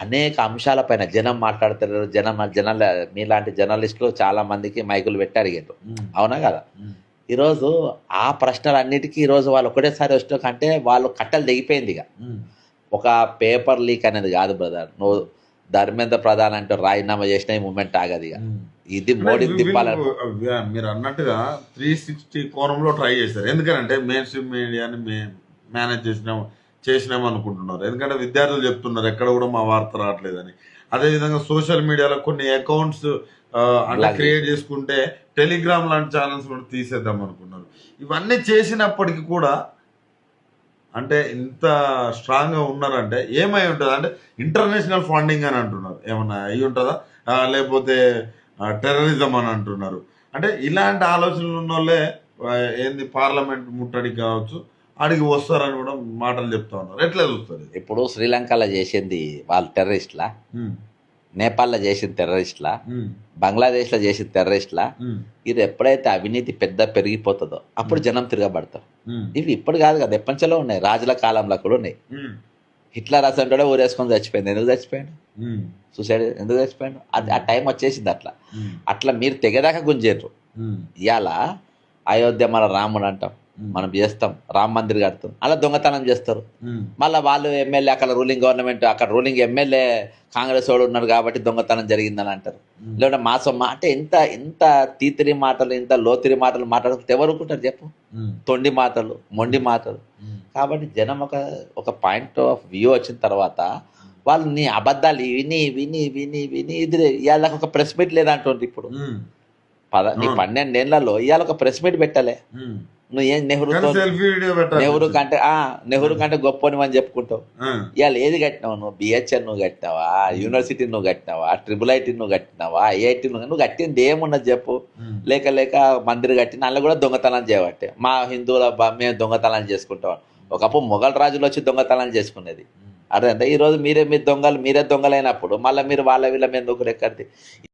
అనేక అంశాలపైన జనం మాట్లాడుతారు. జనాల మీలాంటి జర్నలిస్టులు చాలా మందికి మైకులు పెట్టి అడిగారు. అవునా కదా? ఈరోజు ఆ ప్రశ్నలన్నిటికీ ఈరోజు వాళ్ళు ఒకటేసారి వచ్చిన కంటే వాళ్ళు కట్టలు దిగిపోయింది. ఇక ఒక పేపర్ లీక్ అనేది కాదు బ్రదర్. నువ్వు ధర్మేంద్ర ప్రధాన్ అంటే రాజీనామా చేసిన ఈ మూమెంట్ ఆగదు. ఇక ఇది మోడీ దింపాలని మీరు అన్నట్టుగా 360 కోణంలో ట్రై చేశారు. ఎందుకంటే మెయిన్ స్ట్రీమ్ మీడియాని మేనేజ్ చేసినాం అనుకుంటున్నారు. ఎందుకంటే విద్యార్థులు చెప్తున్నారు ఎక్కడ కూడా మా వార్త రావట్లేదని. అదేవిధంగా సోషల్ మీడియాలో కొన్ని అకౌంట్స్ అంటే క్రియేట్ చేసుకుంటే టెలిగ్రామ్ లాంటి ఛానల్స్ కూడా తీసేద్దాం అనుకున్నారు. ఇవన్నీ చేసినప్పటికీ కూడా అంటే ఇంత స్ట్రాంగ్గా ఉన్నారంటే ఏమై ఉంటుంది? అంటే ఇంటర్నేషనల్ ఫండింగ్ అని అంటున్నారు, ఏమన్నా అయి ఉంటుందా? లేకపోతే టెర్రరిజం అని అంటున్నారు. అంటే ఇలాంటి ఆలోచనలు ఉన్న వాళ్ళే ఏంది పార్లమెంట్ ముట్టడికి కావచ్చు అడిగి వస్తారని కూడా మాటలు చెప్తా ఉన్నారు. ఎట్లా చూస్తారు? ఇప్పుడు శ్రీలంకలో చేసింది వాళ్ళు టెర్రరిస్ట్లా, నేపాల్లో చేసిన టెర్రరిస్ట్లా, బంగ్లాదేశ్లో చేసిన టెర్రరిస్ట్లా. ఇది ఎప్పుడైతే అవినీతి పెరిగిపోతుందో అప్పుడు జనం తిరగబడతారు. ఇవి ఇప్పుడు కాదు కదా, ఎప్పటిలో ఉన్నాయి. రాజుల కాలంలో కూడా ఉన్నాయి. హిట్లర్ అసలు ఊరేసుకొని చచ్చిపోయింది. ఎందుకు చచ్చిపోయాడు? సూసైడ్ ఎందుకు చచ్చిపోయాడు? అది ఆ టైం వచ్చేసింది. అట్లా మీరు తెగదాకా గుంజేరు. ఇవాళ అయోధ్య మన రాముడు అంటాం, మనం చేస్తాం, రామ్ మందిర్ కడతాం, అలా దొంగతనం చేస్తారు. మళ్ళీ వాళ్ళు ఎమ్మెల్యే అక్కడ రూలింగ్ గవర్నమెంట్, అక్కడ రూలింగ్ ఎమ్మెల్యే కాంగ్రెస్ వాడు ఉన్నారు కాబట్టి దొంగతనం జరిగిందని అంటారు. లేదంటే మాసం అంటే ఇంత తీతిరి మాటలు, ఇంత లోతిరి మాటలు మాట్లాడుకుంటే ఎవరు అనుకుంటారు చెప్పు? తొండి మాటలు, మొండి మాటలు. కాబట్టి జనం ఒక పాయింట్ ఆఫ్ వ్యూ వచ్చిన తర్వాత వాళ్ళు నీ అబద్ధాలు విని విని విని విని ఇది ఇవాళ ఒక ప్రెస్ మీట్ లేదంటుంది. ఇప్పుడు నీ 12 ఏళ్లలో ఇవాళ ఒక ప్రెస్ మీట్ పెట్టాలి. నువ్వు ఏం నెహ్రూ కంటే గొప్పని అని చెప్పుకుంటావు. ఇవాళ ఏది కట్టినావు నువ్వు? బిహెచ్ఎల్ నువ్వు కట్టినావా? యూనివర్సిటీ నువ్వు కట్టినావా? IIIT నువ్వు కట్టినావా? ఐఐటి నువ్వు కట్టింది ఏమున్నది చెప్పు? లేక మందిర్ కట్టిన అందులో కూడా దొంగతనం చేయబట్టే మా హిందువుల మేము దొంగతనం చేసుకుంటాం. ఒకప్పుడు మొఘల్ రాజులు వచ్చి దొంగతనం చేసుకునేది. అదే ఈరోజు మీరే దొంగలైనప్పుడు మళ్ళీ మీరు వాళ్ళ వీళ్ళ మీద ఎక్కడిది?